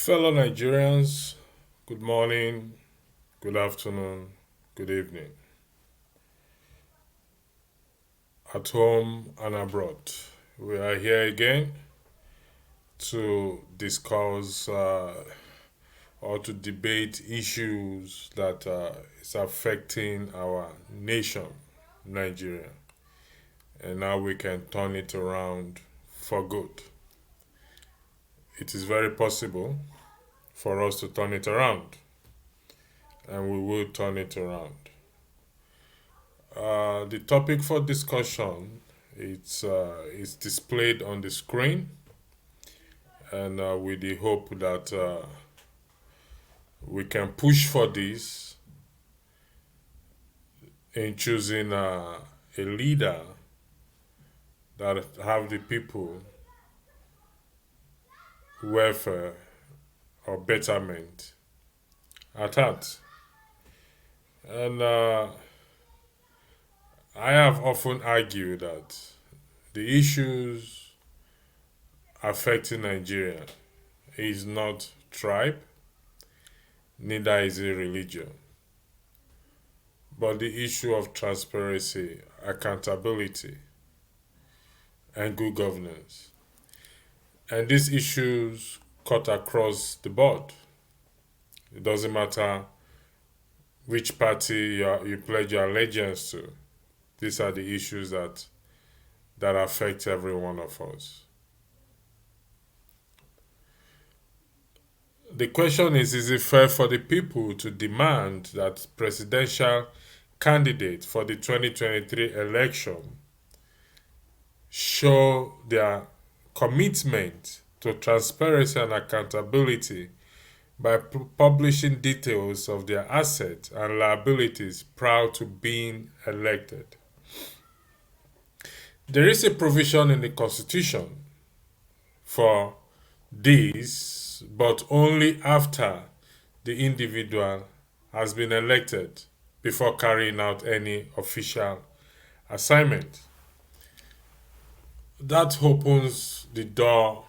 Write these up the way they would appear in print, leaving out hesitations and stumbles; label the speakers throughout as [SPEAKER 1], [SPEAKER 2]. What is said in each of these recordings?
[SPEAKER 1] Fellow Nigerians, good morning, good afternoon, good evening, at home and abroad. We are here again to discuss or to debate issues that is affecting our nation, Nigeria, and how we can turn it around for good. It is very possible for us to turn it around, and we will turn it around. The topic for discussion is displayed on the screen, and with the hope that we can push for this in choosing a leader that have the people welfare or betterment at heart. And I have often argued that the issues affecting Nigeria is not tribe, neither is it religion, but the issue of transparency, accountability, and good governance. And these issues cut across the board. It doesn't matter which party you pledge your allegiance to. These are the issues that affect every one of us. The question is it fair for the people to demand that presidential candidates for the 2023 election show their commitment to transparency and accountability by publishing details of their assets and liabilities prior to being elected? There is a provision in the Constitution for this, but only after the individual has been elected before carrying out any official assignment. That opens the door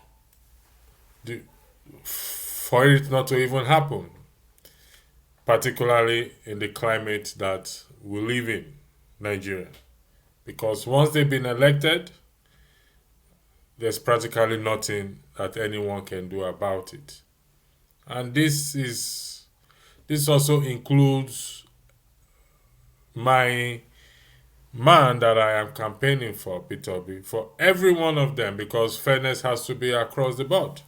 [SPEAKER 1] for it not to even happen, particularly in the climate that we live in, Nigeria. Because once they've been elected, there's practically nothing that anyone can do about it. And this also includes my man that I am campaigning for, Peter B, for every one of them, because fairness has to be across the board,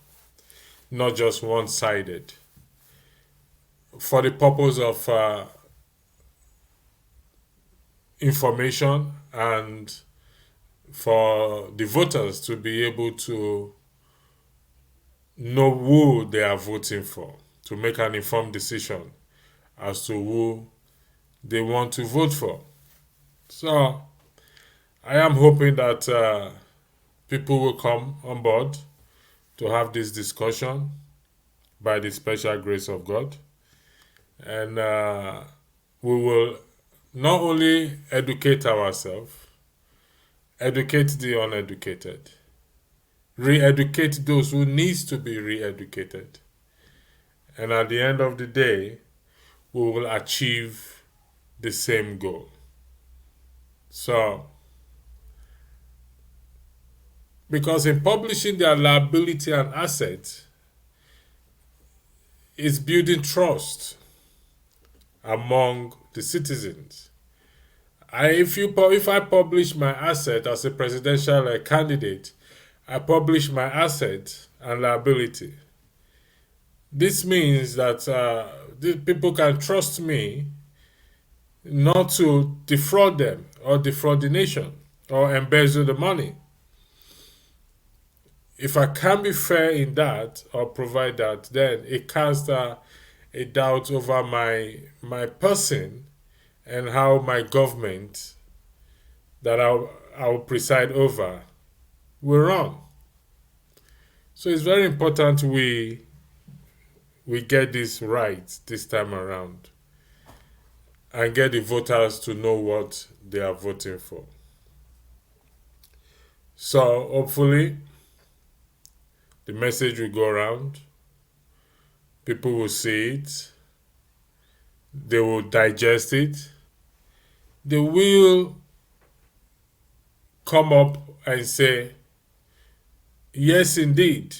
[SPEAKER 1] not just one-sided. For the purpose of information and for the voters to be able to know who they are voting for, to make an informed decision as to who they want to vote for. So I am hoping that people will come on board to have this discussion by the special grace of God. And we will not only educate ourselves, educate the uneducated, re-educate those who needs to be re-educated. And at the end of the day, we will achieve the same goal. So, because in publishing their liability and assets, it's building trust among the citizens. If I publish my asset as a presidential candidate, I publish my asset and liability. This means that the people can trust me not to defraud them or defraud the nation or embezzle the money. If I can be fair in that or provide that, then it casts a doubt over my person and how my government that I'll preside over will run. So it's very important we get this right this time around and get the voters to know what they are voting for. So hopefully the message will go around People will see it, they will digest it, they will come up and say, yes, indeed,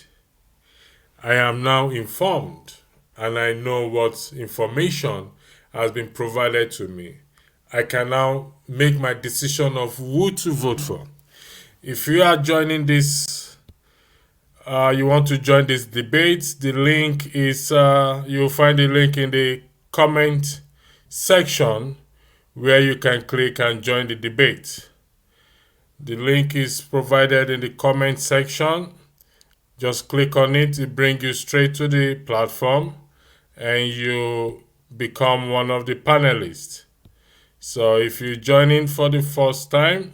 [SPEAKER 1] I am now informed and I know what information has been provided to me. I can now make my decision of who to vote for. If you are joining this, you want to join this debate, the link is, you'll find the link in the comment section where you can click and join the debate. The link is provided in the comment section. Just click on it, it brings you straight to the platform and you become one of the panelists. So if you join in for the first time,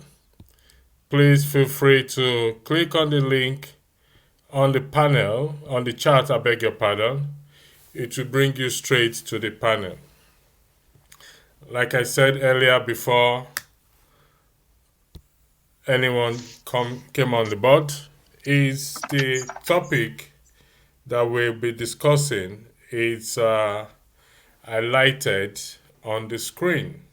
[SPEAKER 1] please feel free to click on the link on the panel, on the chat, I beg your pardon. It will bring you straight to the panel. Like I said earlier, before anyone came on the board, is the topic that we'll be discussing. It's highlighted on the screen,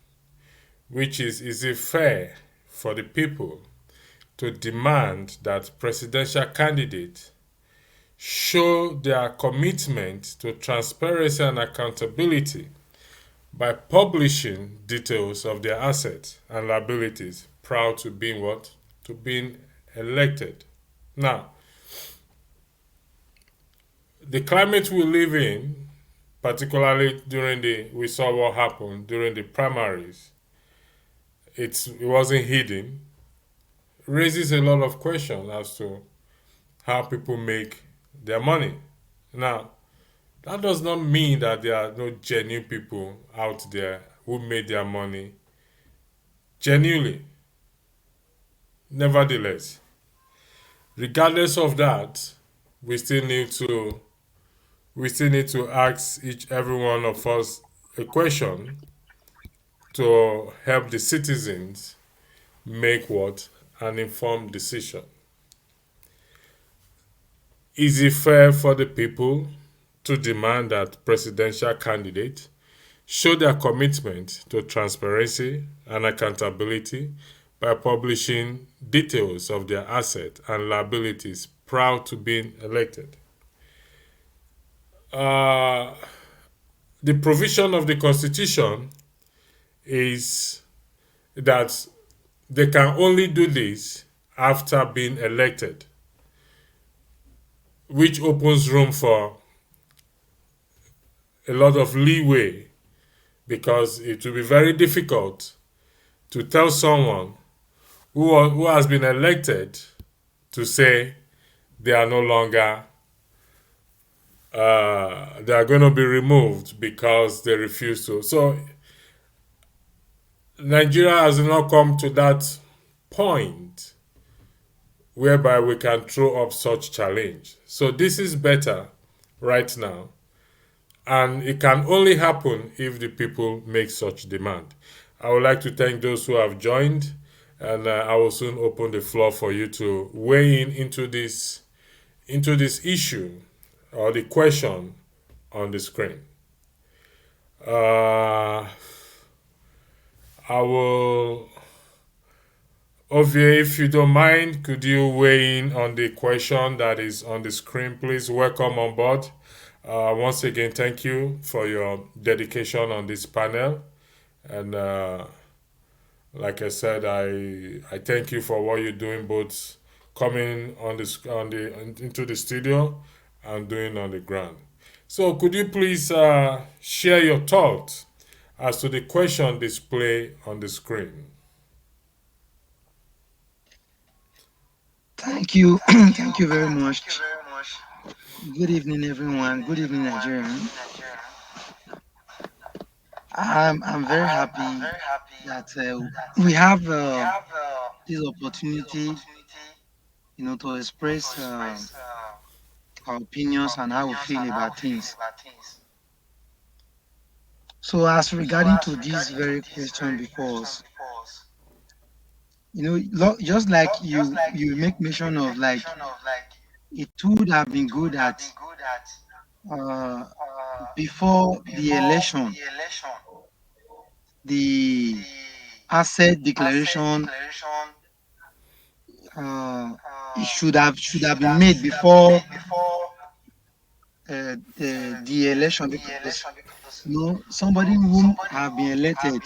[SPEAKER 1] which is it fair for the people to demand that presidential candidates show their commitment to transparency and accountability by publishing details of their assets and liabilities prior to being what? To being elected. Now, the climate we live in, particularly during we saw what happened during the primaries, it wasn't hidden, raises a lot of questions as to how people make their money. Now, that does not mean that there are no genuine people out there who made their money genuinely. Nevertheless, regardless of that, we still need to ask each every one of us a question to help the citizens make what? An informed decision. Is it fair for the people to demand that presidential candidates show their commitment to transparency and accountability by publishing details of their assets and liabilities prior to being elected? Uh, the provision of the Constitution is that they can only do this after being elected, which opens room for a lot of leeway because it will be very difficult to tell someone who has been elected to say they are no longer they are going to be removed because they refuse to. So Nigeria has not come to that point whereby we can throw up such challenge. So this is better right now, and it can only happen if the people make such demand. I would like to thank those who have joined, and I will soon open the floor for you to weigh in into this issue or the question on the screen. Uh, I will, Ovie, if you don't mind, could you weigh in on the question that is on the screen, please? Welcome on board. Once again, thank you for your dedication on this panel, and like I said, I thank you for what you're doing, both coming into the studio and doing on the ground. So, could you please share your thoughts as to the question displayed on the screen?
[SPEAKER 2] Thank you. Thank you very much. Good evening, everyone. Good evening, Nigerian. I'm very happy that we have this opportunity, to express our opinions and how we feel about things. So, as regarding to this very question before us, just like you make mention of like it would have been good that uh, before the election, the asset declaration uh, it should have been made before the election because somebody whom have been elected,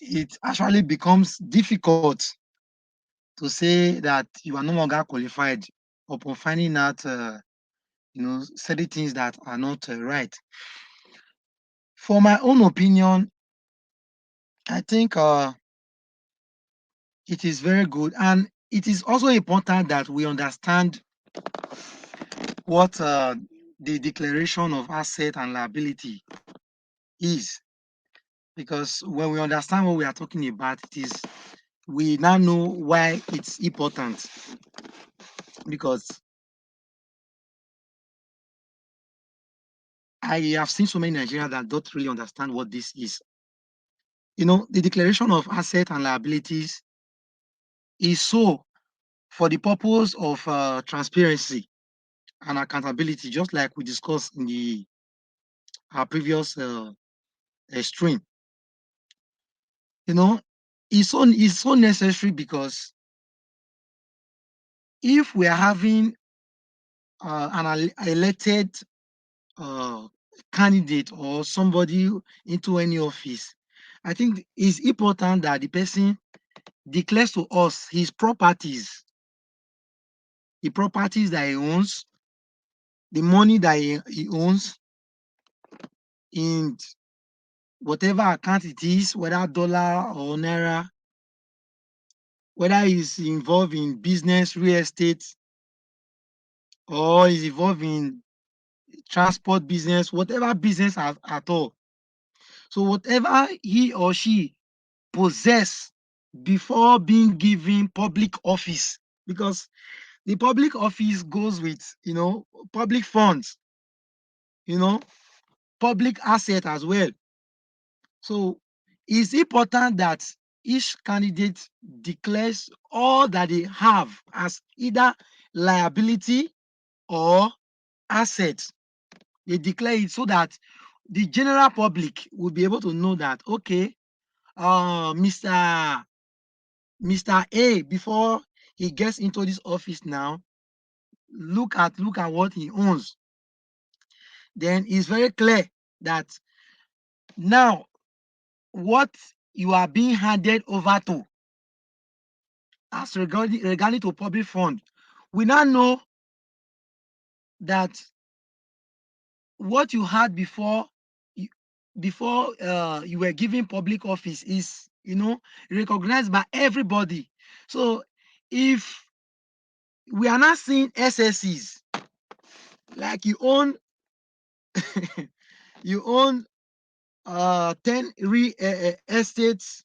[SPEAKER 2] it actually becomes difficult to say that you are no longer qualified upon finding out certain things that are not right. For my own opinion, I think it is very good, and it is also important that we understand what the declaration of asset and liability is, because when we understand what we are talking about, it is we now know why it's important. Because I have seen so many Nigerians that don't really understand what this is. The declaration of asset and liabilities is so for the purpose of transparency and accountability, just like we discussed in the our previous stream. You know, it's so necessary because if we are having an elected uh, candidate or somebody into any office, I think it's important that the person declares to us his properties, the properties that he owns, the money that he owns in whatever account it is, whether dollar or naira, whether he's involved in business, real estate, or is involved in transport business, whatever business at all. So whatever he or she possess before being given public office, because the public office goes with public funds, you know public asset as well. So it's important that each candidate declares all that they have as either liability or asset. They declare it so that the general public will be able to know that, okay, Mr. A, before he gets into this office now, look at what he owns. Then it's very clear that now what you are being handed over to as regarding to public fund, we now know that what you had you, before you were given public office is recognized by everybody. So if we are not seeing SSEs, like you own you own 10 real estates,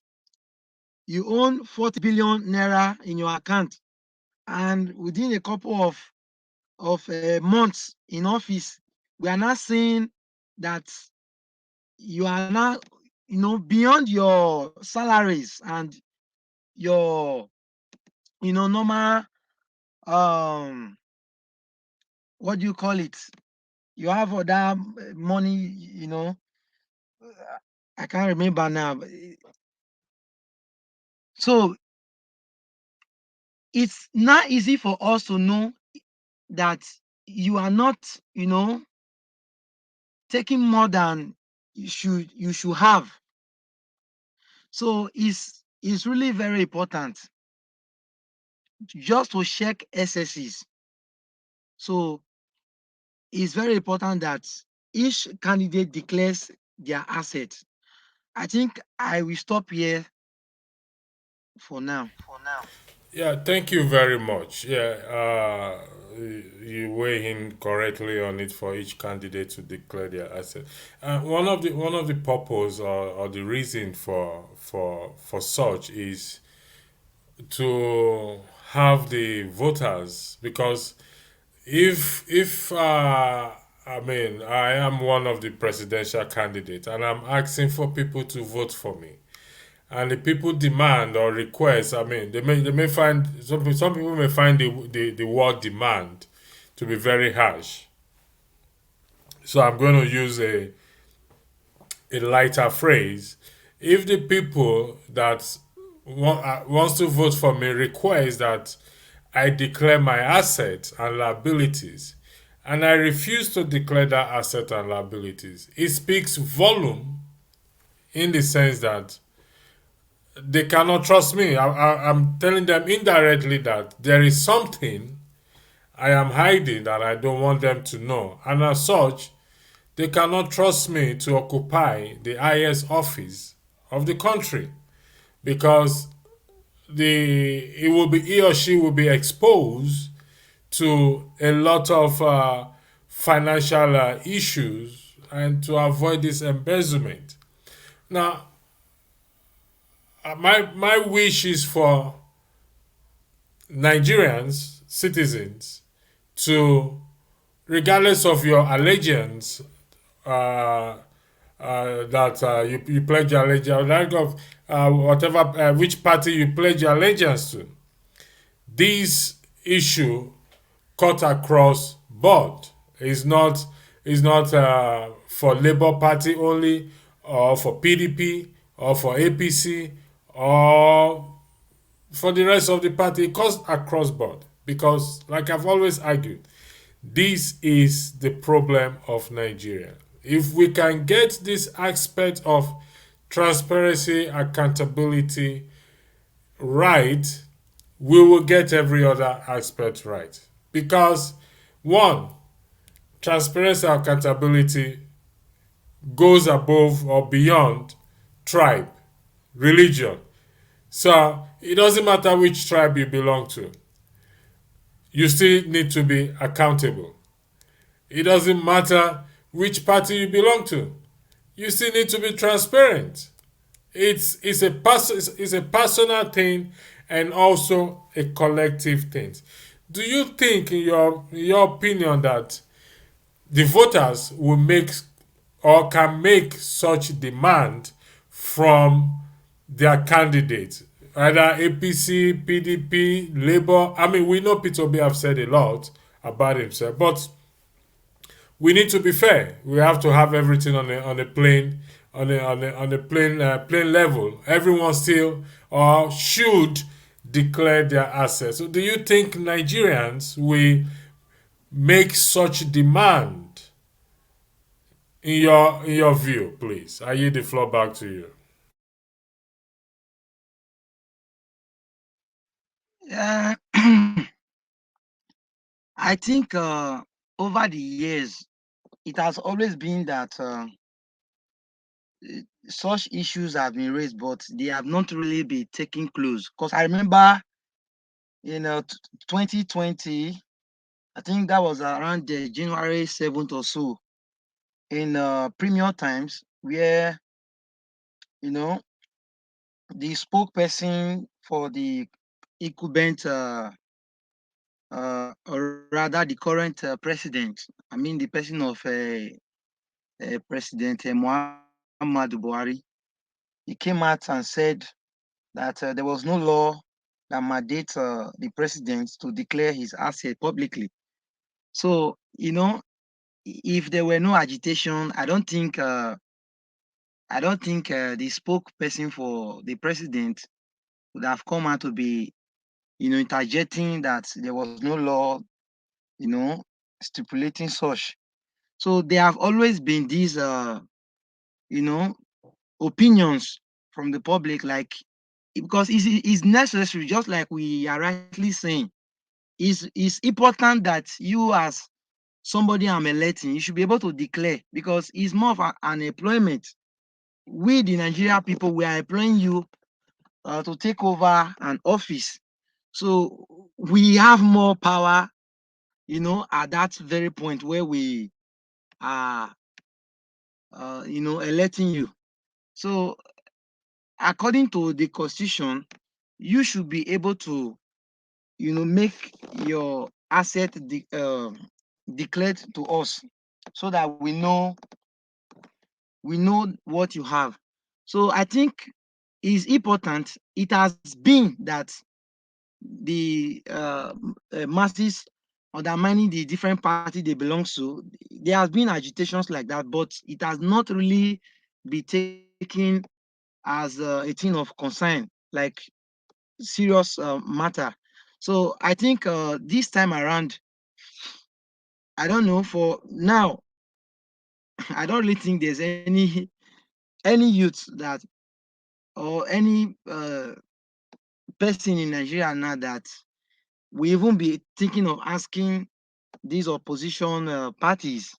[SPEAKER 2] you own 40 billion naira in your account, and within a couple of months in office, we are not seeing that you are now beyond your salaries and your normal what do you call it, you have other money, I can't remember now. So it's not easy for us to know that you are not taking more than you should have. So it's really very important just to check SSEs. So it's very important that each candidate declares their assets. I think I will stop here for now.
[SPEAKER 1] Yeah, thank you very much. Yeah, you weigh in correctly on it for each candidate to declare their asset. One of the purpose or the reason for such is to have the voters, because if I mean I am one of the presidential candidates and I'm asking for people to vote for me, and the people demand or request, I mean they may find some people may find the word demand to be very harsh. So I'm going to use a lighter phrase. If the people that wants to vote for me request that I declare my assets and liabilities, and I refuse to declare that asset and liabilities, it speaks volume in the sense that they cannot trust me. I'm telling them indirectly that there is something I am hiding that I don't want them to know, and as such, they cannot trust me to occupy the highest office of the country because he or she will be exposed to a lot of financial issues and to avoid this embezzlement. Now, my wish is for Nigerians, citizens, to, regardless of your allegiance, uh, that you pledge your allegiance, like of whatever which party you pledge your allegiance to, this issue cut across board. Is not for Labour Party only, or for PDP, or for APC, or for the rest of the party. It cuts across board because, like I've always argued, this is the problem of Nigeria. If we can get this aspect of transparency, accountability right, we will get every other aspect right. Because, one, transparency and accountability goes above or beyond tribe, religion. So it doesn't matter which tribe you belong to, you still need to be accountable. It doesn't matter which party you belong to, you still need to be transparent. It's a personal thing and also a collective thing. Do you think, in your opinion, that the voters will make or can make such demand from their candidates, either APC, PDP, Labour? I mean, we know Peter Obi have said a lot about himself, but we need to be fair. We have to have everything on a plain plain level. Everyone still or should declare their assets. So, do you think Nigerians will make such demand? In your view, please, I yield the floor back to you.
[SPEAKER 2] Uh, I think over the years, it has always been that such issues have been raised, but they have not really been taken close. Because I remember in 2020, I think that was around the January 7th or so, in Premium Times, where you know the spokesperson for the incumbent, or rather the current president, I mean the person of President Muhammadu Buhari, he came out and said that there was no law that mandates the president to declare his asset publicly. So, if there were no agitation, I don't think the spokesperson for the president would have come out to be, interjecting that there was no law, you know, stipulating such. So there have always been these, you know, opinions from the public, like, because it's necessary, just like we are rightly saying, is important that you, as somebody I'm electing, you should be able to declare, because it's more of an employment. We, the Nigeria people, we are employing you to take over an office. So we have more power, at that very point where we are, electing you. So according to the constitution, you should be able to, make your asset declared to us, so that we know what you have. So I think it's important. It has been that the masses undermining the different party they belong to, there has been agitations like that, but it has not really been taken as a thing of concern, like serious matter. So I think this time around, I don't know. For now, I don't really think there's any youth that or any person in Nigeria now that we even be thinking of asking these opposition parties,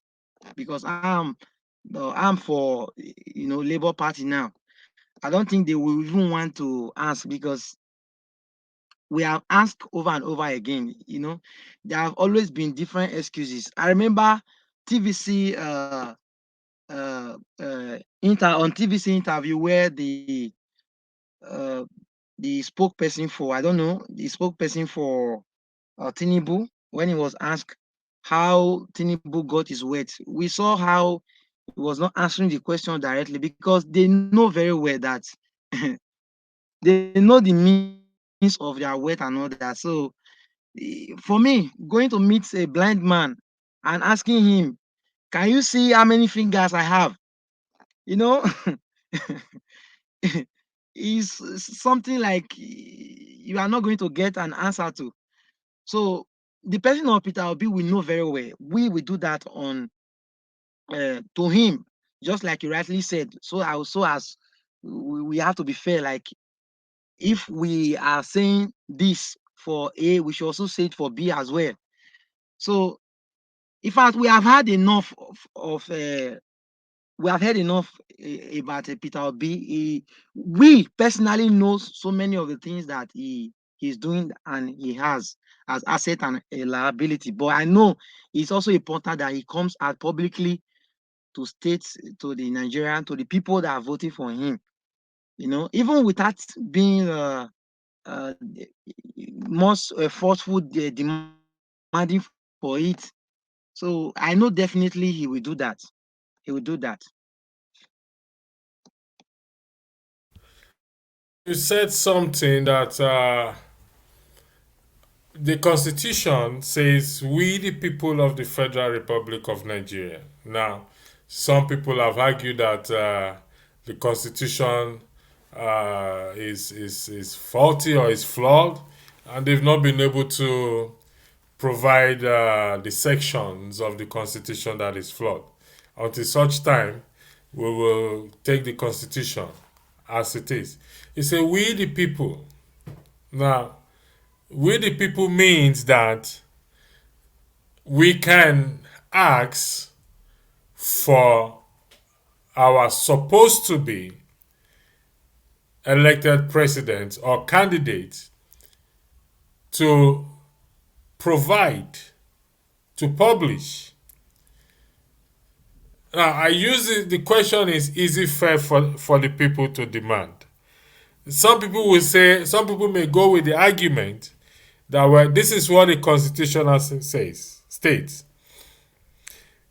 [SPEAKER 2] because I'm for Labour Party now. I don't think they will even want to ask, because we have asked over and over again. There have always been different excuses. I remember TVC on TVC interview where uh, the spokesperson for, I don't know, the spokesperson for Tinubu, when he was asked how Tinubu got his weight, we saw how he was not answering the question directly, because they know very well that they know the means of their weight and all that. So for me, going to meet a blind man and asking him, can you see how many fingers I have? You know, is something like you are not going to get an answer to. So the person of Peter Obi will know very well. We will do that on to him, just like you rightly said. So as we have to be fair. Like, if we are saying this for A, we should also say it for B as well. So in fact, we have had enough of we have heard enough about Peter Obi. We personally know so many of the things that he's doing and he has as asset and a liability. But I know it's also important that he comes out publicly to state to the Nigerian, to the people that are voting for him. Even without being uh, most forceful, demanding for it. So I know definitely he will do that. He will do that.
[SPEAKER 1] You said something that the Constitution says we, the people of the Federal Republic of Nigeria. Now, some people have argued that the Constitution is faulty or is flawed, and they've not been able to provide the sections of the Constitution that is flawed. Until such time, we will take the Constitution as it is. It's a we, the people. Now, we the people means that we can ask for our supposed to be elected president or candidate to provide, to publish. Now, I use it, the question is it fair for the people to demand? Some people will say, some people may go with the argument that, well, this is what the Constitution states.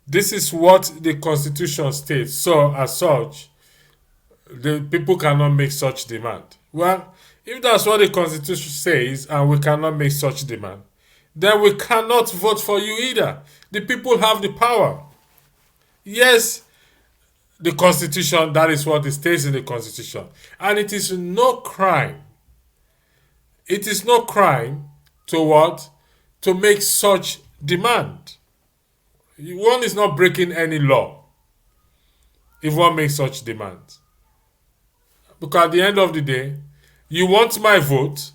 [SPEAKER 1] This is what the Constitution states. So, as such, the people cannot make such demand. Well, if that's what the Constitution says and we cannot make such demand, then we cannot vote for you either. The people have the power. Yes, the Constitution, that is what it states in the Constitution. And it is no crime. It is no crime to what? To make such demand. One is not breaking any law if one makes such demands. Because at the end of the day, you want my vote,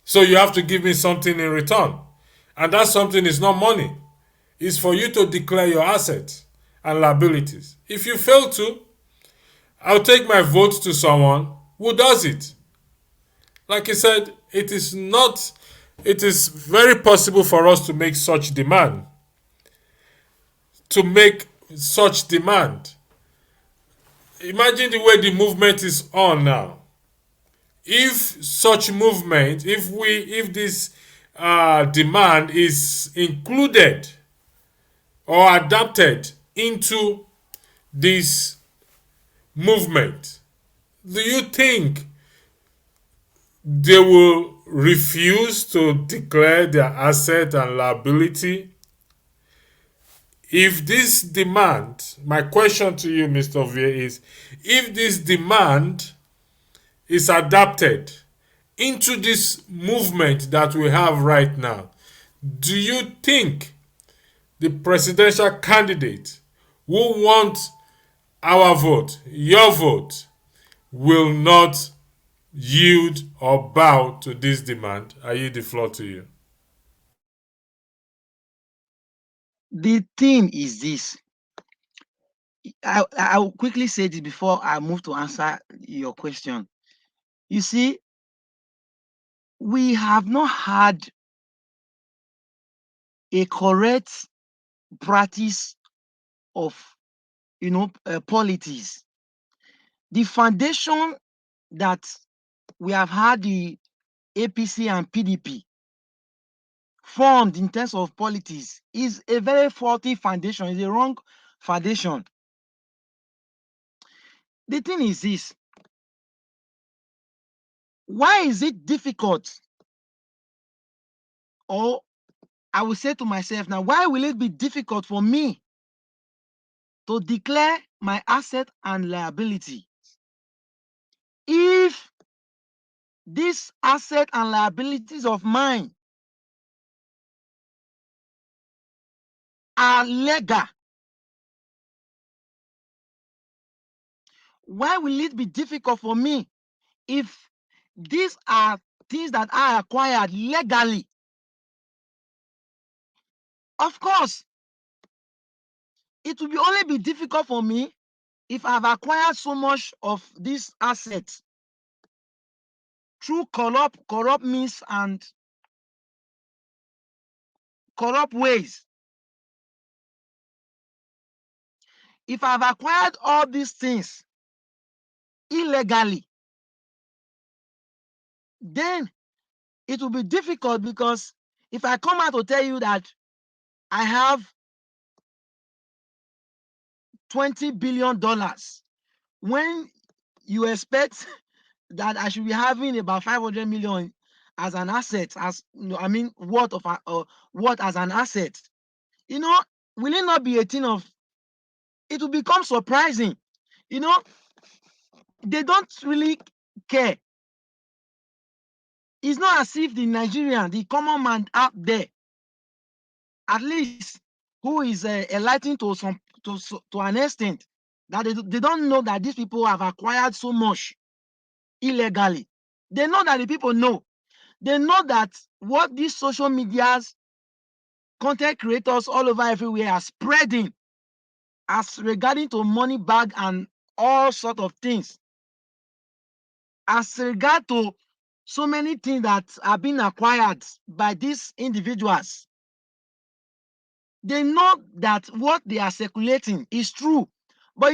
[SPEAKER 1] so you have to give me something in return. And that something is not money. It's for you to declare your assets and liabilities. If you fail to, I'll take my vote to someone who does it. Like I said, it is very possible for us to make such demand. To make such demand. Imagine the way the movement is on now. If such movement, if this demand is included or adapted into this movement, do you think they will refuse to declare their asset and liability If this demand, my question to you, Mr. V, is if this demand is adapted into this movement that we have right now, do you think the presidential candidate who wants our vote, your vote, will not yield or bow to this demand? I yield the floor to you.
[SPEAKER 2] The thing is this. I will quickly say this before I move to answer your question. You see, we have not had a correct practice of politics. The foundation that we have had the APC and PDP formed in terms of politics is a very faulty foundation, is a wrong foundation. The thing is this: why is it difficult, or I will say to myself now, why will it be difficult for me to declare my asset and liability if these asset and liabilities of mine are legal? Why will it be difficult for me if these are things that I acquired legally? Of course, it will only be difficult for me if I've acquired so much of these assets through corrupt means and corrupt ways. If I've acquired all these things illegally, then it will be difficult, because if I come out to tell you that I have $20 billion, when you expect that I should be having about 500 million as an asset, as I mean, what as an asset, you know, will it not be a thing of, it will become surprising? You know, they don't really care. It's not as if the Nigerian, the common man out there, at least, who is enlightened to some to an extent, that they don't know that these people have acquired so much illegally. They know that the people know. They know that what these social medias, content creators all over everywhere are spreading as regarding to money bag and all sort of things, as regard to so many things that are being acquired by these individuals. They know that what they are circulating is true. But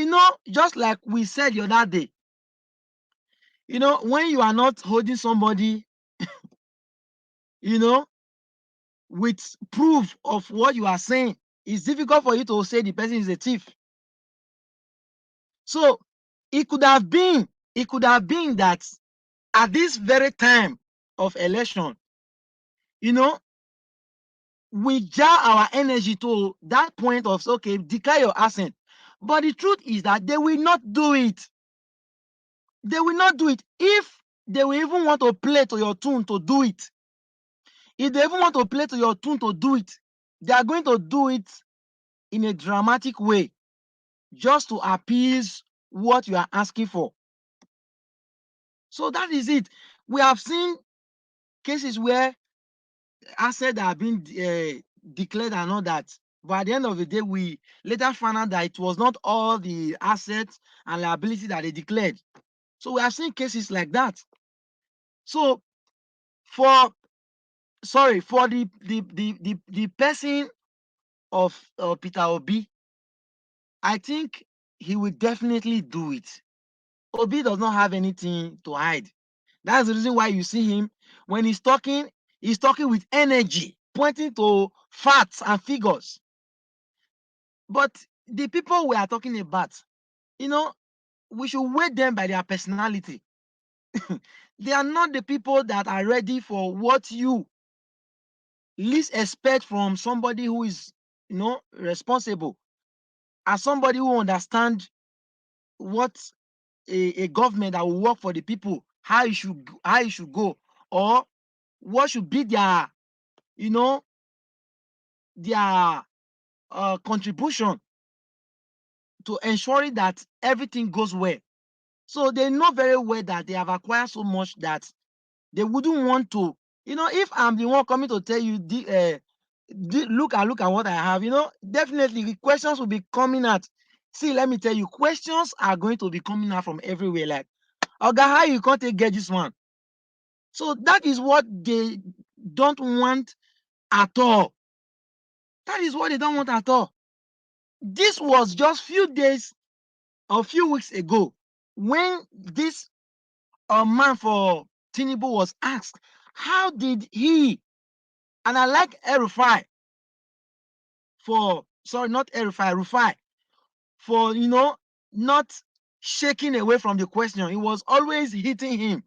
[SPEAKER 2] just like we said the other day, when you are not holding somebody, you know, with proof of what you are saying, it's difficult for you to say the person is a thief. So it could have been, that at this very time of election, you know, we jar our energy to that point of, okay, declare your assent. But the truth is that they will not do it. They will not do it. If they will even want to play to your tune to do it, if they even want to play to your tune to do it, they are going to do it in a dramatic way, just to appease what you are asking for. So that is it. We have seen cases where assets have been declared and all that. But at the end of the day, we later found out that it was not all the assets and liability that they declared. So we have seen cases like that. So for for the person of Peter Obi, I think he will definitely do it. Obi does not have anything to hide. That's the reason why you see him, when he's talking with energy, pointing to facts and figures. But the people we are talking about, you know, we should weight them by their personality. They are not the people that are ready for what you least expect from somebody who is responsible, as somebody who understand what a government that will work for the people, how it should go, or what should be you know their contribution to ensuring that everything goes well. So they know very well that they have acquired so much that they wouldn't want to, if I'm the one coming to tell you, look at what I have, definitely the questions will be coming out. See, let me tell you, questions are going to be coming out from everywhere. Like, Oga, how you can't get this one? So that is what they don't want at all. That is what they don't want at all. This was just few days or few weeks ago when this man for Tinubu was asked, how did he, and I like Erufai for, sorry, not Erufai, Rufai, for, not shaking away from the question. It was always hitting him.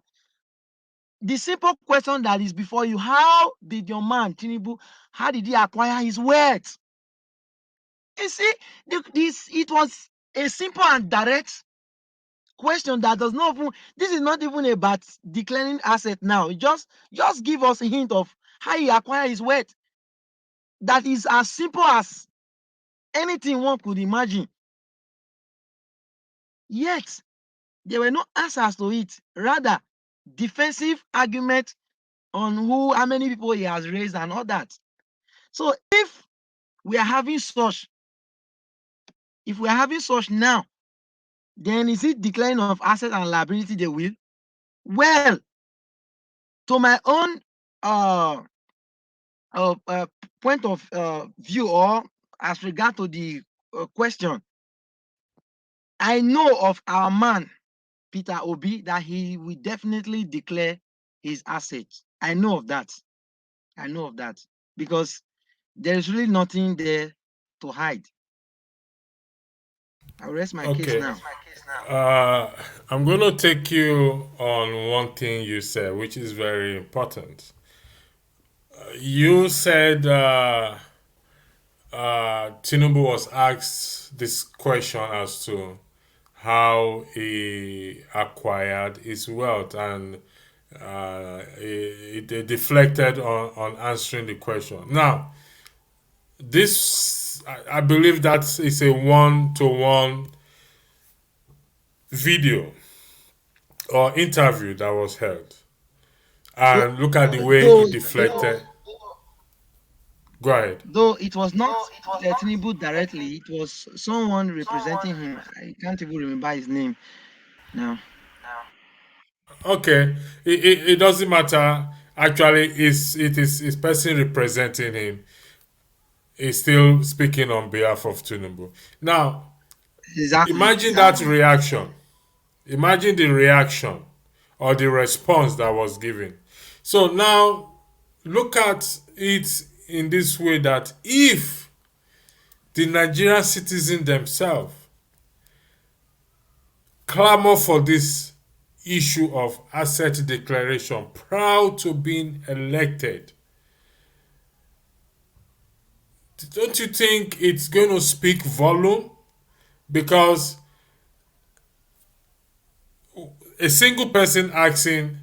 [SPEAKER 2] The simple question that is before you, how did your man, Tinubu, how did he acquire his wealth? You see, it was a simple and direct question that does not even, this is not even about declaring asset now. Just give us a hint of how he acquired his wealth. That is as simple as anything one could imagine. Yet there were no answers to it. Rather, defensive argument on how many people he has raised and all that. So we are having such, if we are having such now, then is it declaring of asset and liability they will? Well, to my own uh, uh, point of view, or as regard to the question, I know of our man, Peter Obi, that he will definitely declare his assets. I know of that. I know of that because there is really nothing there to hide. I'll rest my case
[SPEAKER 1] Okay.
[SPEAKER 2] now.
[SPEAKER 1] Uh, I'm going to take you on one thing you said, which is very important. You said Tinubu was asked this question as to how he acquired his wealth, and it deflected on answering the question. Now, this, I believe that is a one-to-one video or interview that was held.
[SPEAKER 2] Though,
[SPEAKER 1] And look at the way
[SPEAKER 2] though,
[SPEAKER 1] it deflected. Go ahead.
[SPEAKER 2] though it was not Tinubu directly, it was someone representing him. I can't even remember his name now.
[SPEAKER 1] Okay, it doesn't matter. Actually, it is his person representing him is still speaking on behalf of Tinubu. Now,
[SPEAKER 2] Exactly,
[SPEAKER 1] imagine that
[SPEAKER 2] exactly.
[SPEAKER 1] reaction. Imagine the reaction or the response that was given. So now, look at it in this way that if the Nigerian citizens themselves clamor for this issue of asset declaration, proud to being elected, don't you think it's going to speak volume? Because a single person asking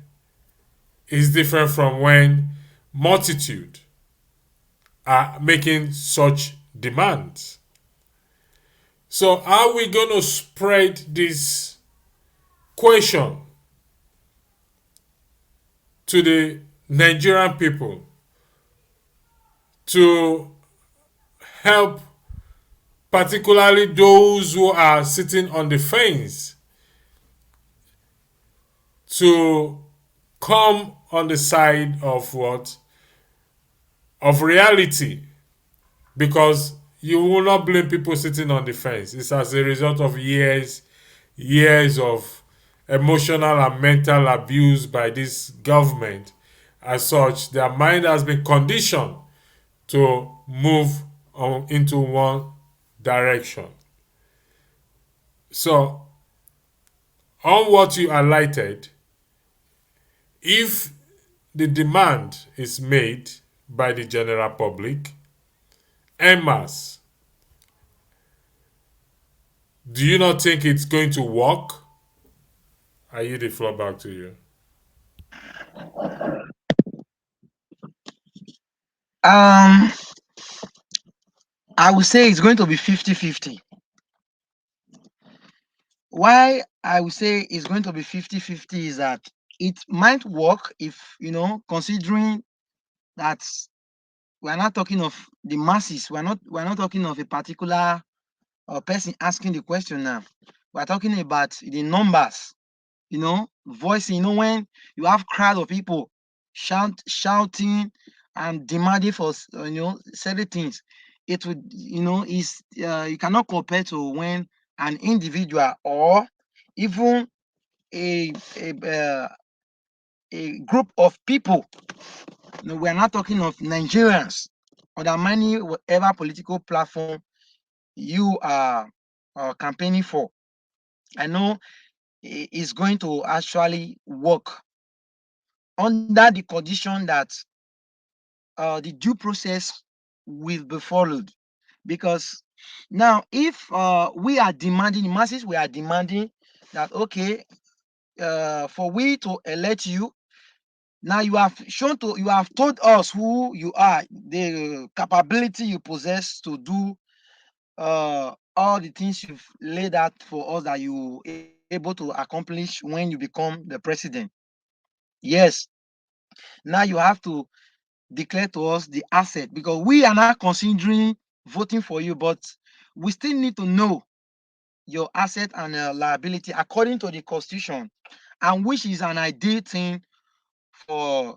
[SPEAKER 1] is different from when multitude are making such demands. So, are we going to spread this question to the Nigerian people to help, particularly those who are sitting on the fence, to come on the side of what? Of reality? Because you will not blame people sitting on the fence. It's as a result of years of emotional and mental abuse by this government. As such, their mind has been conditioned to move into one direction. So, on what you highlighted, if the demand is made by the general public en masse. Do you not think it's going to work? I yield the floor back to you.
[SPEAKER 2] Um, I would say it's going to be 50-50. Why I would say it's going to be 50-50 is that it might work if, considering that we're not talking of the masses, we're not talking of a particular person asking the question now. We're talking about the numbers, voicing, when you have crowd of people shouting and demanding for certain things. It would, is you cannot compare to when an individual or even a a group of people. We're not talking of Nigerians or the many whatever political platform you are campaigning for. I know it's going to actually work under the condition that the due process will be followed. Because now, if we are demanding, the masses, we are demanding that, okay, for we to elect you, now you have told us who you are, the capability you possess to do all the things you've laid out for us that you able to accomplish when you become the president. Yes, now you have to declare to us the asset, because we are not considering voting for you, but we still need to know your asset and liability according to the constitution, and which is an ideal thing for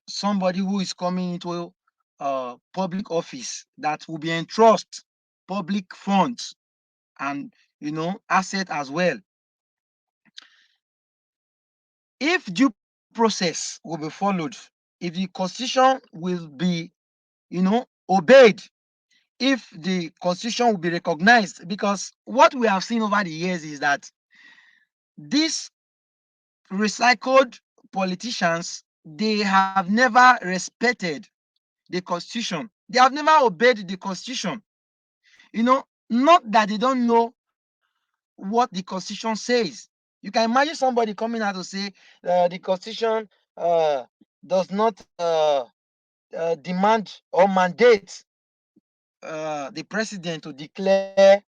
[SPEAKER 2] somebody who is coming into public office, that will be entrust public funds and asset as well. If due process will be followed, if the constitution will be obeyed, if the constitution will be recognized, because what we have seen over the years is that these recycled politicians, they have never respected the constitution, they have never obeyed the constitution. Not that they don't know what the constitution says. You can imagine somebody coming out to say the constitution uh, does not demand or mandate the president to declare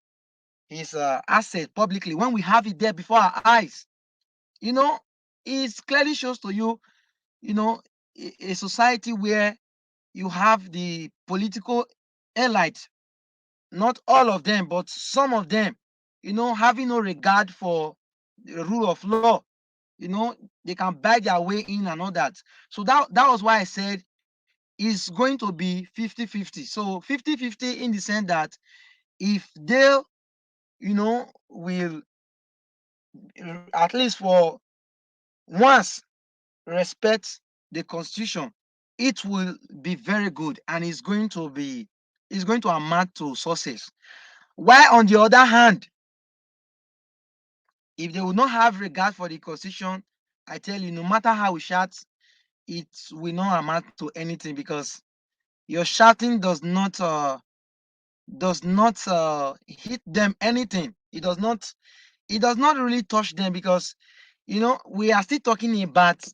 [SPEAKER 2] his asset publicly when we have it there before our eyes. You know, it clearly shows to you, you know, a society where you have the political elite, not all of them, but some of them, having no regard for the rule of law. They can buy their way in and all that. So that was why I said it's going to be 50-50. So 50-50 in the sense that if they, will at least for once respect the constitution, it will be very good, and it's going to amount to success. While on the other hand, if they will not have regard for the constitution, I tell you, no matter how we shout, it will not amount to anything, because your shouting does not hit them anything. It does not really touch them, because we are still talking about,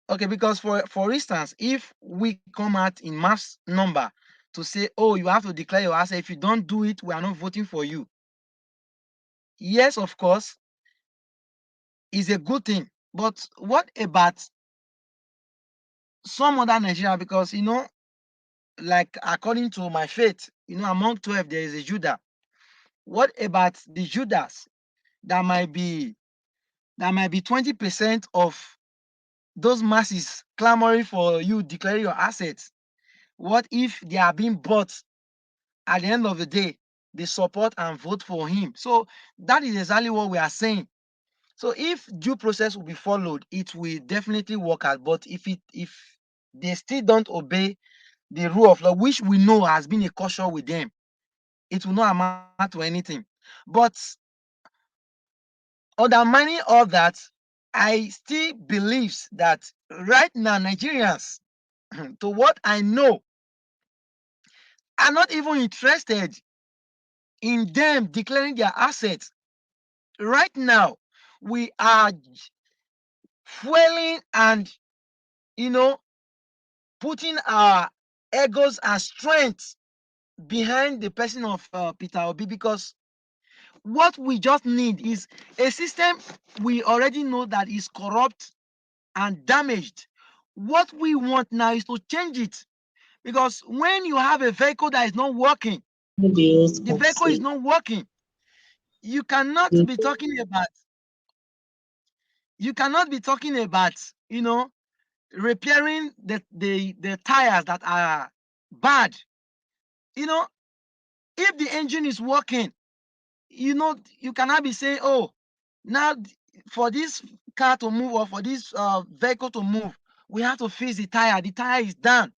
[SPEAKER 2] okay, because for instance, if we come out in mass number to say, oh, you have to declare your answer, if you don't do it, we are not voting for you. Yes, of course, is a good thing, but what about some other Nigeria? Because like according to my faith, among 12 there is a Judah. What about the Judas that might be 20% of those masses clamoring for you declaring your assets? What if they are being bought? At the end of the day, they support and vote for him. So that is exactly what we are saying. So if due process will be followed, it will definitely work out. But if they still don't obey the rule of law, which we know has been a caution with them, it will not amount to anything. But undermining all that, I still believes that right now Nigerians, to what I know, are not even interested in them declaring their assets. Right now, we are fueling and, you know, putting our egos and strength behind the person of Peter Obi, because what we just need is a system we already know that is corrupt and damaged. What we want now is to change it, because when you have a vehicle that is not working, the vehicle is not working. You cannot be talking about you cannot be talking about you know repairing the tires that are bad. You know, if the engine is working, you cannot be saying, oh, now for this car to move or for this vehicle to move, we have to fix the tire. The tire is done.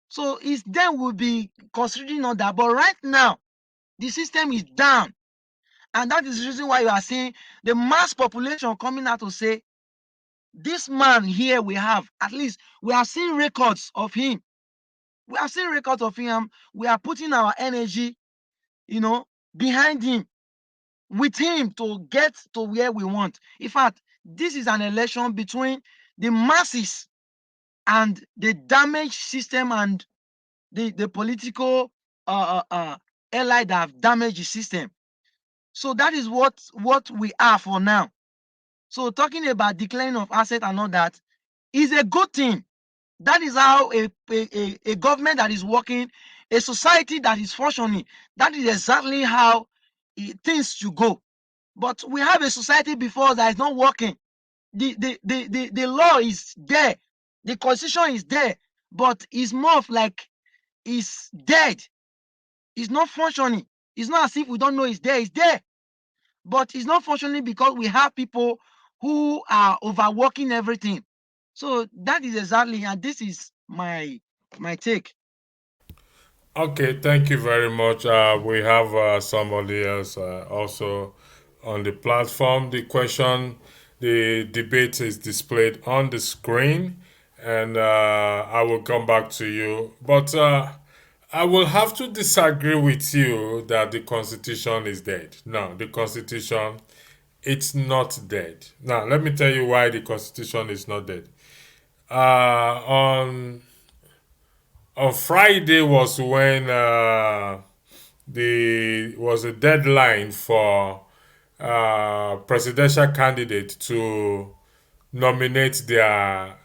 [SPEAKER 2] So it's then we'll be considering on that. But right now, the system is down. And that is the reason why you are seeing the mass population coming out to say, this man here we have, at least we have seen records of him. We have seen records of him. We are putting our energy, you know, behind him, with him to get to where we want. In fact, this is an election between the masses and the damaged system and the political ally that have damaged the system. So that is what we are for now. So talking about declaring of asset and all that is a good thing. That is how a government that is working, a society that is functioning, that is exactly how things should go. But we have a society before us that is not working. The law is there, the constitution is there, but it's more of like it's dead. It's not functioning. It's not as if we don't know it's there. It's there, but it's not functioning because we have people who are overworking everything. So that is exactly, and this is my take.
[SPEAKER 1] Okay, thank you very much. We have somebody else also on the platform. The debate is displayed on the screen, and I will come back to you. But I will have to disagree with you that the Constitution is dead. No, the Constitution, it's not dead. Now, let me tell you why the Constitution is not dead. On Friday was when the was a deadline for presidential candidate to nominate their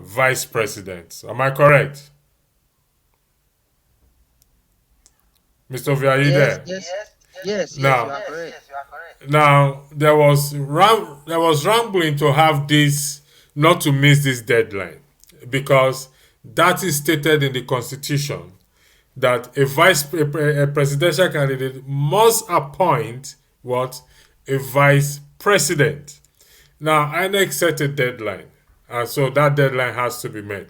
[SPEAKER 1] vice president. Am I correct, Mr. V? Are you
[SPEAKER 2] Yes,
[SPEAKER 1] there?
[SPEAKER 2] yes, yes, you
[SPEAKER 1] Now,
[SPEAKER 2] are correct.
[SPEAKER 1] now there was rambling to have this, not to miss this deadline, because that is stated in the constitution that a presidential candidate must appoint what, a vice president. Now INEC set a deadline, and so that deadline has to be met.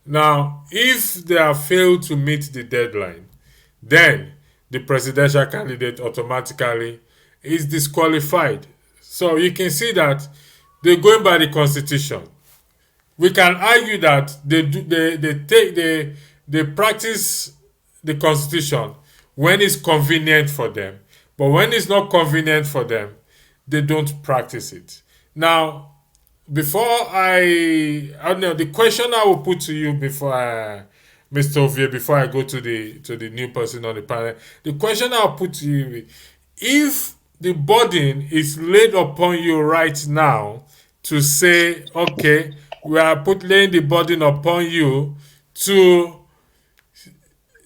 [SPEAKER 1] Now, if they have failed to meet the deadline, then the presidential candidate automatically is disqualified. So you can see that they're going by the constitution. We can argue that they practice the constitution when it's convenient for them, but when it's not convenient for them, they don't practice it. Now, before I don't know, the question I will put to you before Mr. Ovie, before I go to the new person on the panel, the question I'll put to you: if the burden is laid upon you right now to say, okay, we are laying the burden upon you to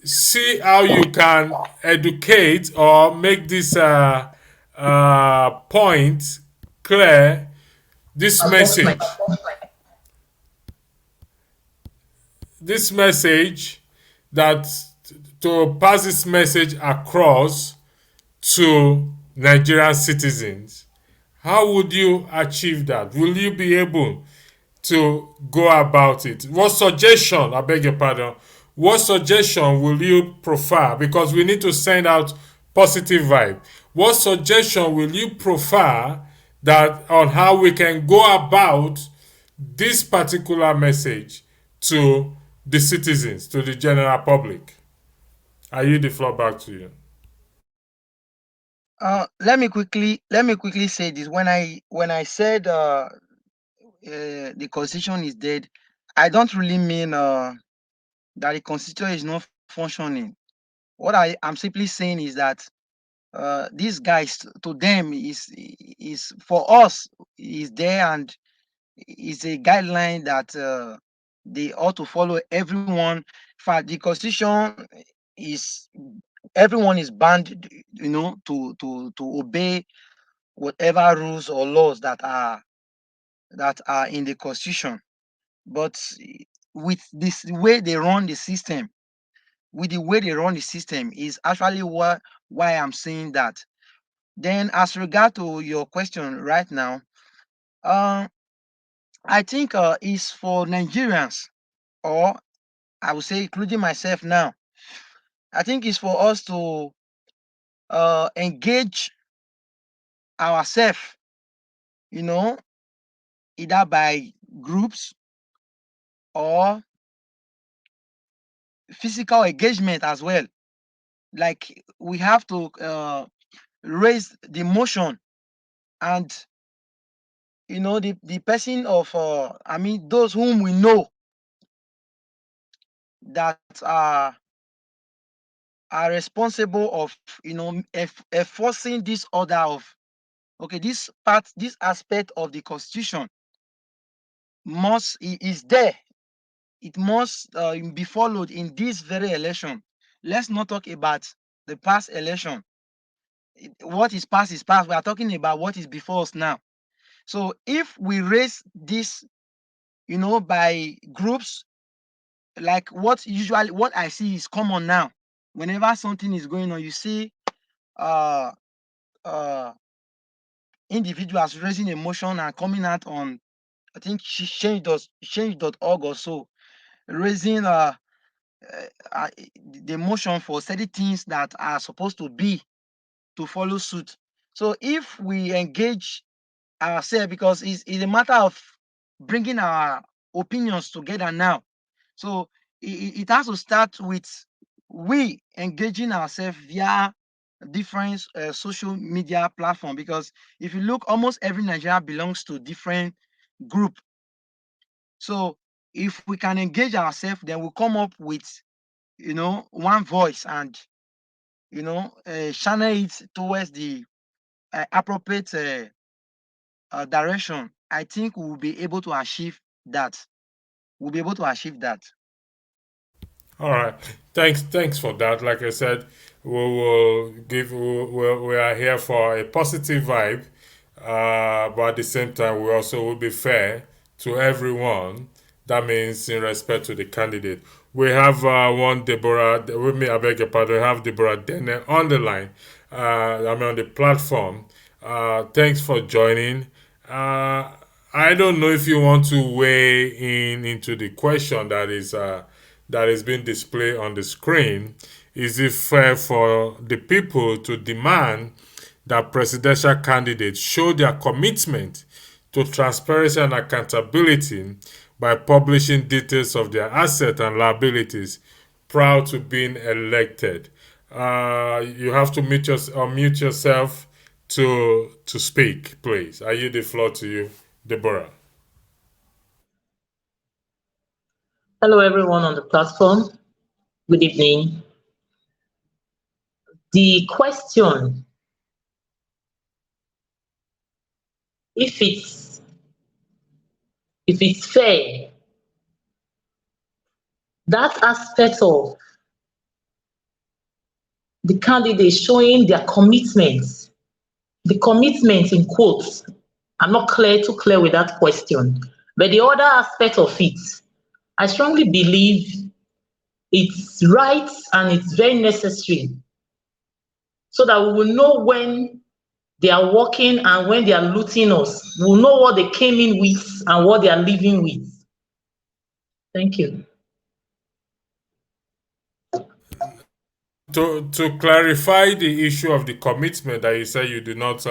[SPEAKER 1] see how you can educate or make this point clear, this message that to pass this message across to Nigerian citizens, how would you achieve that? Will you be able to go about it? What suggestion, I beg your pardon, what suggestion will you prefer? Because we need to send out positive vibe. What suggestion will you prefer that on how we can go about this particular message to the citizens, to the general public? I yield the floor back to you.
[SPEAKER 2] Let me quickly say this. When I said the constitution is dead, I don't really mean that the constitution is not functioning. What I'm simply saying is that these guys, to them, is for us, is there, and is a guideline that they ought to follow. Everyone, in fact, the constitution is, everyone is banned, to obey whatever rules or laws that are in the constitution. But with this way they run the system, is actually why I'm saying that. Then, as regard to your question right now, um, I think is for Nigerians, or I would say including myself now. I think it's for us to engage ourselves, you know, either by groups or physical engagement as well. Like, we have to raise the motion, and the person of I mean, those whom we know that are responsible of enforcing this order of, okay, this aspect of the constitution is there. It must be followed in this very election. Let's not talk about the past election. What is past is past. We are talking about what is before us now. So if we raise this, by groups, like what I see is common now. Whenever something is going on, you see uh uh individuals raising a motion and coming out on, I think, change.org or so, raising uh, the motion for certain things that are supposed to be to follow suit. So if we engage ourselves, because it's a matter of bringing our opinions together now. So it has to start with we engaging ourselves via different social media platform, because if you look, almost every Nigeria belongs to different group. So if we can engage ourselves, then we'll come up with one voice, and channel it towards the appropriate direction. I think we'll be able to achieve that. We'll be able to achieve that.
[SPEAKER 1] All right. Thanks for that. Like I said, we will give. We are here for a positive vibe, but at the same time, we also will be fair to everyone. That means in respect to the candidate. We have one Deborah. With me, I beg your pardon. We have Deborah Dene on the line. I mean, on the platform. Thanks for joining. I don't know if you want to weigh in into the question that is being displayed on the screen. Is it fair for the people to demand that presidential candidates show their commitment to transparency and accountability by publishing details of their assets and liabilities prior to being elected? You have to unmute yourself to speak, please. I yield the floor to you, Deborah.
[SPEAKER 3] Hello, everyone on the platform. Good evening. The question, if it's if it's fair, that aspect of the candidate showing their commitment, the commitment in quotes, I'm not too clear with that question. But the other aspect of it, I strongly believe it's right and it's very necessary, so that we will know when they are working and when they are looting us. We'll know what they came in with and what they are leaving with. Thank you.
[SPEAKER 1] To clarify the issue of the commitment that you say you do not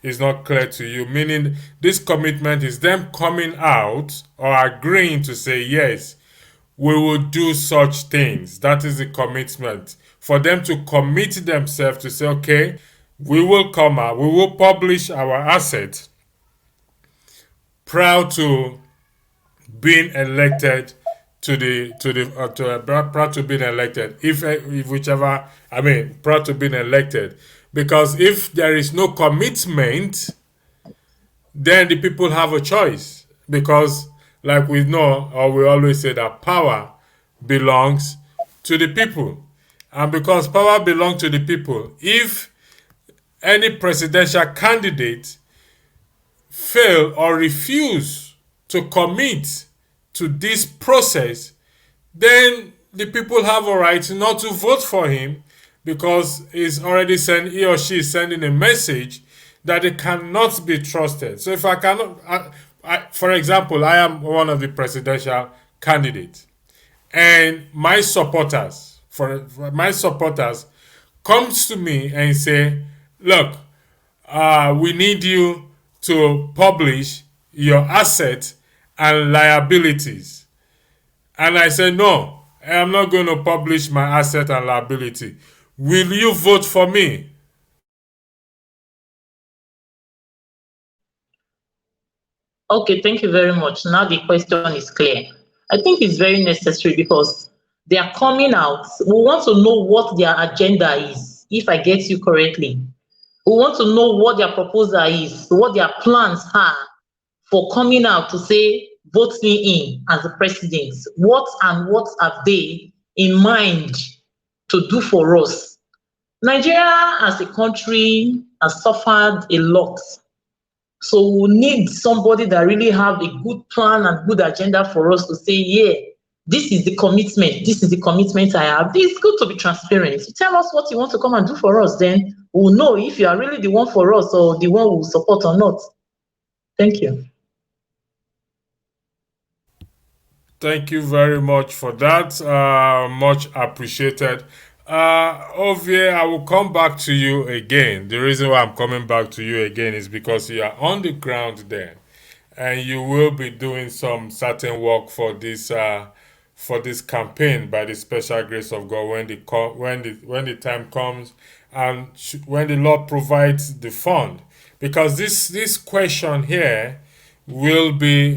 [SPEAKER 1] is not clear to you, meaning this commitment is them coming out or agreeing to say yes, we will do such things. That is the commitment. For them to commit themselves to say, okay, we will come out, we will publish our assets prior to being elected prior to being elected, if whichever, I mean, prior to being elected, because if there is no commitment, then the people have a choice, because like we know, or we always say, that power belongs to the people. And because power belongs to the people, if any presidential candidate fail or refuse to commit to this process, then the people have a right not to vote for him, because he or she is sending a message that they cannot be trusted. So if I cannot, for example, I am one of the presidential candidates, and my supporters comes to me and say, look, we need you to publish your assets and liabilities. And I said, no, I'm not going to publish my asset and liability. Will you vote for me?
[SPEAKER 3] Okay, thank you very much. Now the question is clear. I think it's very necessary because they are coming out. We want to know what their agenda is, if I get you correctly. We want to know what their proposal is, what their plans are for coming out to say, vote me in as the president. What have they in mind to do for us? Nigeria as a country has suffered a lot. So we need somebody that really have a good plan and good agenda for us to say, yeah, this is the commitment. This is the commitment I have. It's good to be transparent. You tell us what you want to come and do for us, then we'll know if you are really the one for us or the one we'll support or not. Thank you.
[SPEAKER 1] Thank you very much for that. Much appreciated. Ovie, I will come back to you again. The reason why I'm coming back to you again is because you are on the ground there, and you will be doing some certain work for this campaign by the special grace of God when the time comes, and when the Lord provides the fund. Because this question here will be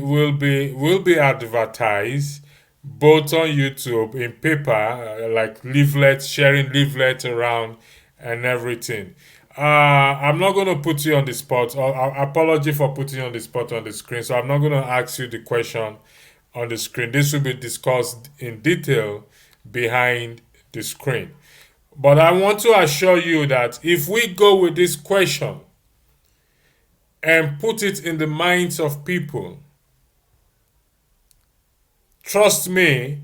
[SPEAKER 1] advertised both on YouTube, in paper, like leaflets, sharing leaflets around and everything. I'm not going to put you on the spot. Apology for putting you on the spot on the screen. So I'm not going to ask you the question on the screen. This will be discussed in detail behind the screen. But I want to assure you that if we go with this question and put it in the minds of people, trust me,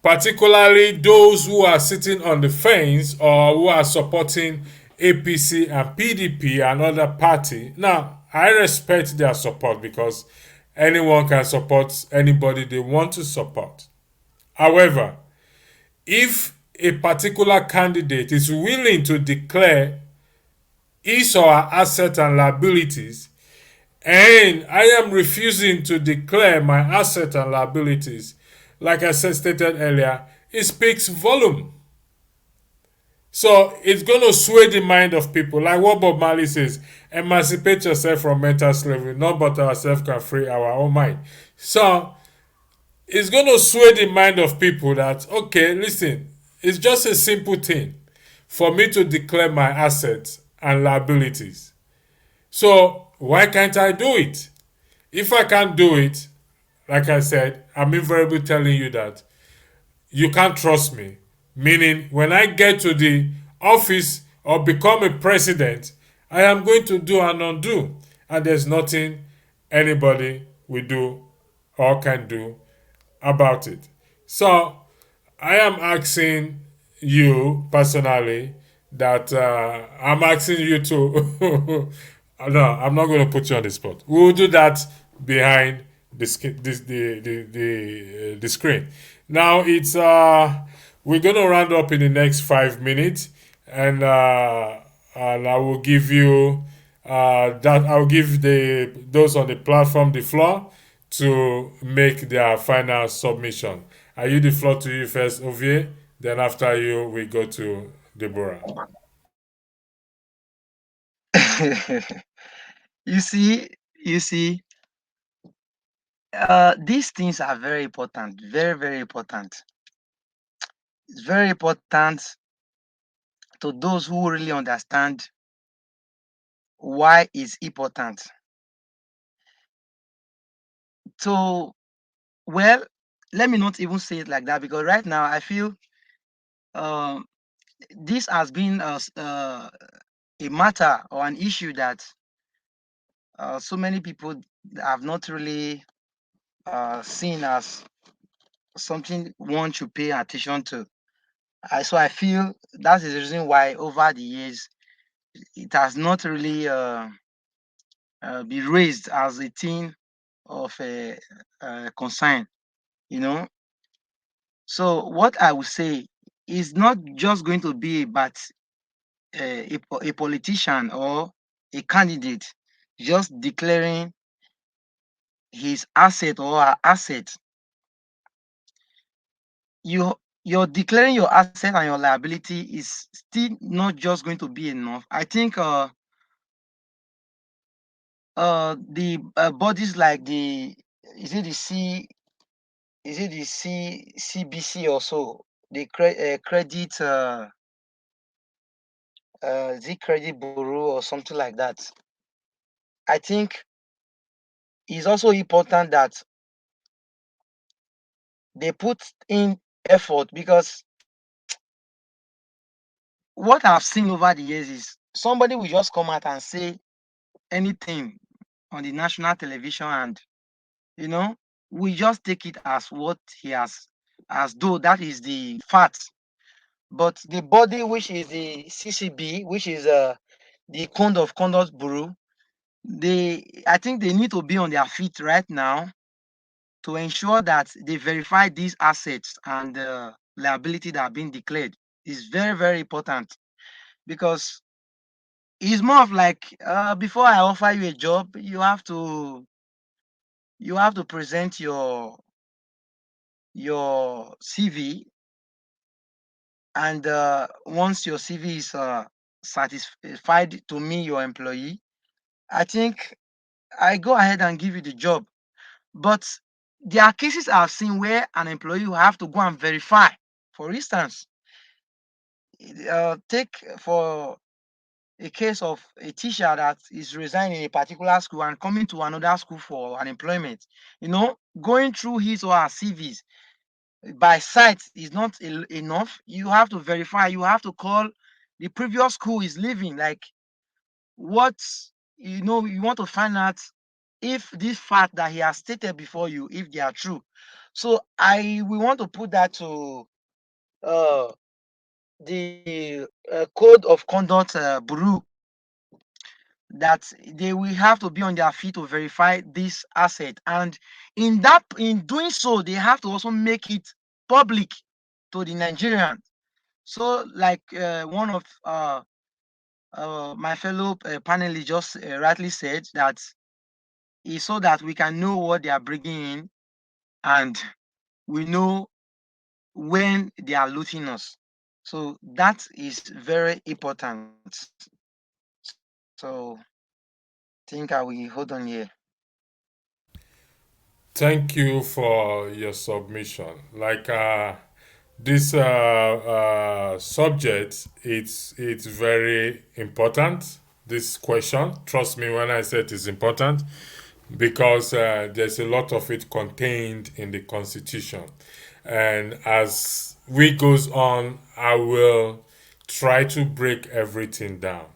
[SPEAKER 1] particularly those who are sitting on the fence or who are supporting APC and PDP and other party. Now, I respect their support, because anyone can support anybody they want to support. However, if a particular candidate is willing to declare his or her assets and liabilities, and I am refusing to declare my assets and liabilities, like I said, stated earlier, it speaks volume. So it's going to sway the mind of people. Like what Bob Marley says, emancipate yourself from mental slavery. None but ourselves can free our own mind. So it's going to sway the mind of people that, okay, listen, it's just a simple thing for me to declare my assets and liabilities. So why can't I do it? If I can't do it, like I said, I'm invariably telling you that you can't trust me. Meaning, when I get to the office or become a president, I am going to do and undo. And there's nothing anybody will do or can do about it. So, I am asking you personally that I'm asking you to. No, I'm not going to put you on the spot. We'll do that behind the screen. Now it's we're going to round up in the next 5 minutes, and I will give you that I'll give those on the platform the floor to make their final submission. I yield the floor to you first, Ovie. Then after you, we go to Deborah.
[SPEAKER 2] you see, you see, these things are very important, very, very important. It's very important to those who really understand why it's important. So, well, let me not even say it like that because right now I feel um, this has been a matter or an issue that so many people have not really seen as something one should pay attention to. So I feel that is the reason why over the years it has not really been raised as a thing of a concern. You know, so what I would say is not just going to be about a politician or a candidate just declaring his asset or her asset. You're declaring your asset and your liability is still not just going to be enough. I think the bodies like the is it the C is it the CBC or so, the credit the credit bureau or something like that. I think it's also important that they put in effort because what I've seen over the years is somebody will just come out and say anything on the national television, and you know we just take it as what he has, as though that is the fact. But the body which is the CCB, which is the Code of Conduct Bureau, I think they need to be on their feet right now to ensure that they verify these assets and liability that are being declared. Is very, very important because it's more of like before I offer you a job, you have to present your CV, and once your CV is satisfied to me, your employee, I think I go ahead and give you the job. But there are cases I've seen where an employee will have to go and verify. For instance, take for a case of a teacher that is resigning in a particular school and coming to another school for an employment. Going through his or her CVs by sight is not enough. You have to verify. You have to call the previous school is leaving. Like what you want to find out if this fact that he has stated before you, if they are true. So we want to put that to uh, the Code of Conduct Bureau, that they will have to be on their feet to verify this asset, and in doing so they have to also make it public to the Nigerians. So like one of my fellow panelists just rightly said that is so that we can know what they are bringing in, and we know when they are looting us. So that is very important. So I think I will hold on here.
[SPEAKER 1] Thank you for your submission. Like this subject, it's very important. This question, trust me when I say it is important, because there's a lot of it contained in the Constitution, and as we goes on, I will try to break everything down.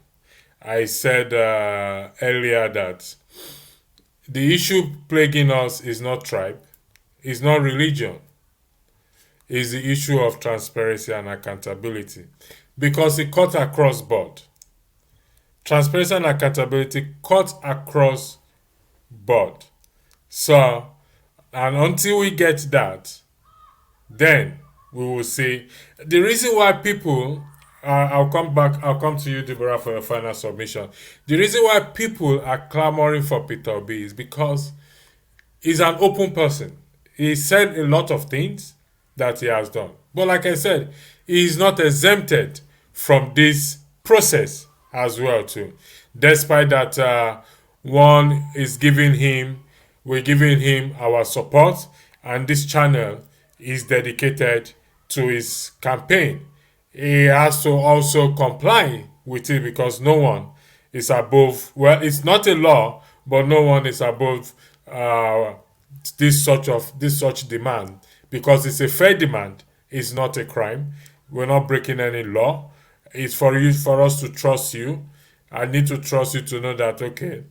[SPEAKER 1] I said earlier that the issue plaguing us is not tribe, is not religion, is the issue of transparency and accountability, because it cuts across board. Transparency and accountability cuts across board. So, and until we get that, then we will see the reason why people. I'll come back. I'll come to you, Deborah, for your final submission. The reason why people are clamoring for Peter Obi is because he's an open person. He said a lot of things that he has done. But like I said, he is not exempted from this process as well too. Despite that, one is giving him, we're giving him our support, and this channel is dedicated to his campaign. He has to also comply with it because no one is above. Well, it's not a law, but no one is above uh, this such demand because it's a fair demand. It's not a crime. We're not breaking any law. It's for us to trust you. I need to trust you to know that okay,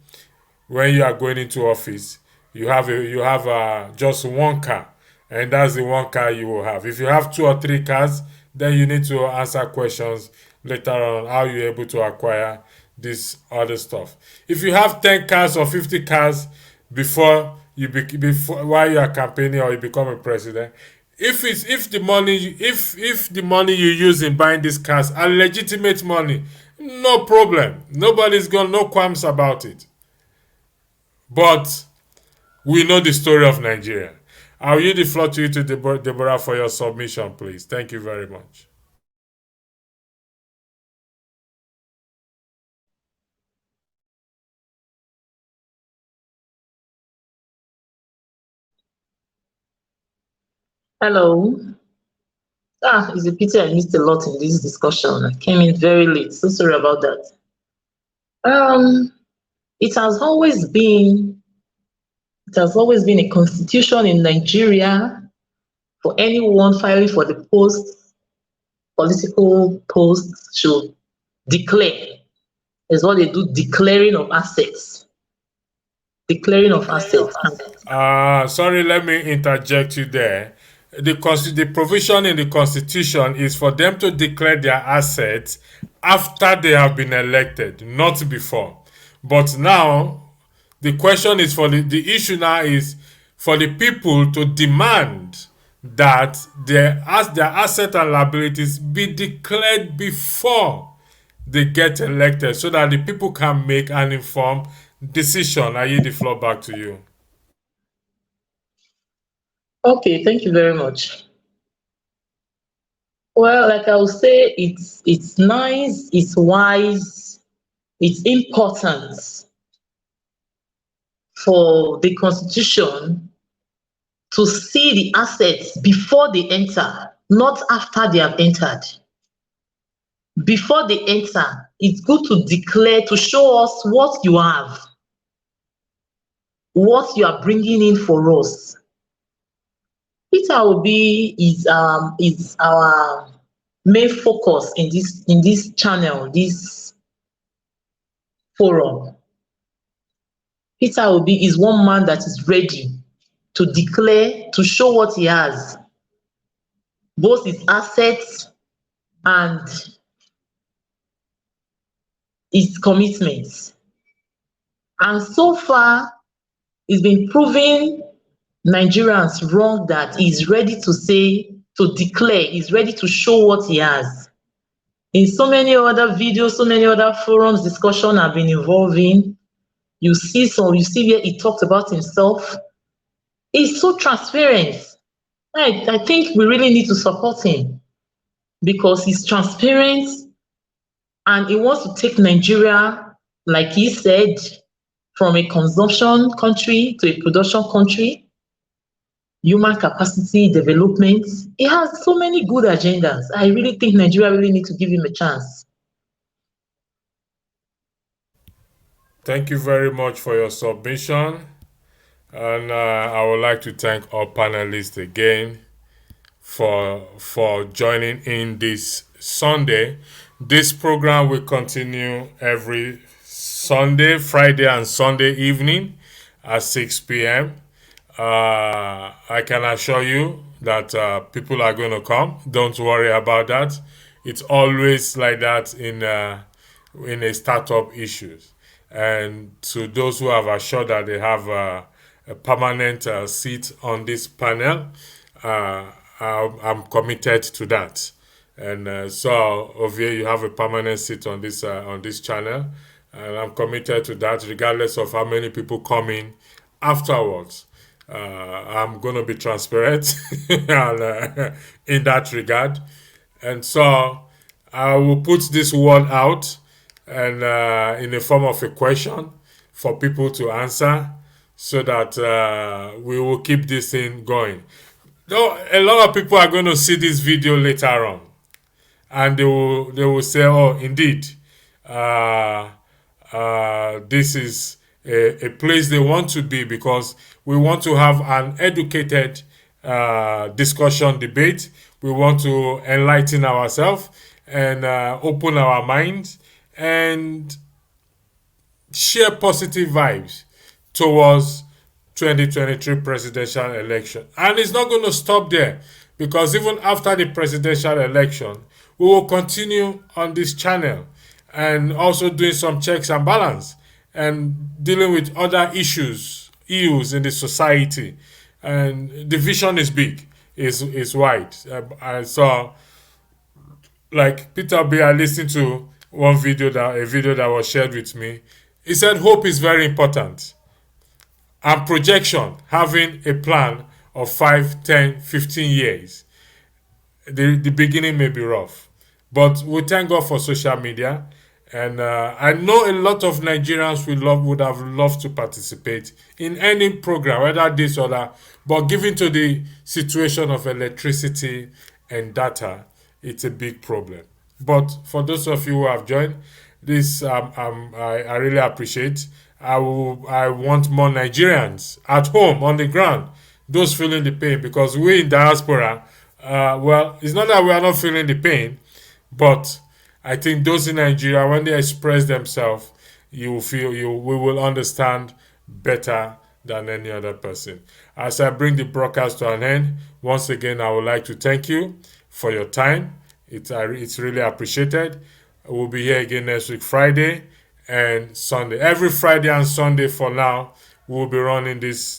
[SPEAKER 1] when you are going into office, you have just one car, and that's the one car you will have. If you have two or three cars, then you need to answer questions later on how you're able to acquire this other stuff. If you have 10 cars or 50 cars before while you are campaigning or you become a president, if the money you use in buying these cars are legitimate money, no problem. Nobody's got no qualms about it. But we know the story of Nigeria. I'll yield the floor to you to Deborah for your submission, please. Thank you very much.
[SPEAKER 3] Hello. It's a pity I missed a lot in this discussion. I came in very late. So sorry about that. Um, it has always been it has always been a constitution in Nigeria for anyone filing for the political post should declare. Is what they do, declaring of assets. Declaring of assets. And
[SPEAKER 1] Sorry, let me interject you there. The provision in the constitution is for them to declare their assets after they have been elected, not before. But now the question is the issue now is for the people to demand that their asset and liabilities be declared before they get elected so that the people can make an informed decision. I yield the floor back to you.
[SPEAKER 3] okay, thank you very much. Well, like I would say, it's nice, it's wise, it's important for the constitution to see the assets before they enter, not after they have entered. Before they enter, it's good to declare, to show us what you have, what you are bringing in for us. Peter Obi is our main focus in this channel, this forum. Peter Obi is one man that is ready to declare, to show what he has, both his assets and his commitments. And so far, it's been proving Nigerians wrong that he's ready to say, to declare, he's ready to show what he has. In so many other videos, so many other forums, discussion have been involving. You see where he talked about himself. He's so transparent. I think we really need to support him because he's transparent and he wants to take Nigeria, like he said, from a consumption country to a production country, human capacity development. He has so many good agendas. I really think Nigeria really need to give him a chance.
[SPEAKER 1] Thank you very much for your submission. And I would like to thank our panelists again for joining in this Sunday. This program will continue every Sunday, Friday, and Sunday evening at 6 p.m. I can assure you that people are going to come. Don't worry about that. It's always like that in a startup issues. And to those who have assured that they have a permanent seat on this panel, I'm committed to that. And so, Ovie, you have a permanent seat on this channel, and I'm committed to that, regardless of how many people come in afterwards. I'm going to be transparent and, in that regard. And so I will put this word out and in the form of a question for people to answer so that we will keep this thing going. Though a lot of people are going to see this video later on and they will say, "Oh, indeed, uh, this is a place they want to be because we want to have an educated discussion debate. We want to enlighten ourselves and open our minds and share positive vibes towards 2023 presidential election." And it's not going to stop there because even after the presidential election, we will continue on this channel and also doing some checks and balance and dealing with other issues in the society. And the vision is big, is wide. I saw, like Peter B. I listened to a video that was shared with me. He said hope is very important and projection, having a plan of 5, 10, 15 years. The beginning may be rough, but we thank God for social media. And I know a lot of Nigerians would have loved to participate in any program, whether this or that. But given to the situation of electricity and data, it's a big problem. But for those of you who have joined, this I really appreciate. I want more Nigerians at home on the ground, those feeling the pain, because we in diaspora, well, it's not that we are not feeling the pain, but I think those in Nigeria, when they express themselves, you will feel we will understand better than any other person. As I bring the broadcast to an end, once again, I would like to thank you for your time. It's really appreciated. We'll be here again next week, Friday and Sunday. Every Friday and Sunday for now, we'll be running this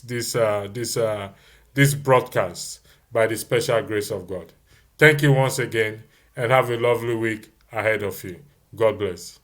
[SPEAKER 1] broadcast by the special grace of God. Thank you once again, and have a lovely week ahead of you. God bless.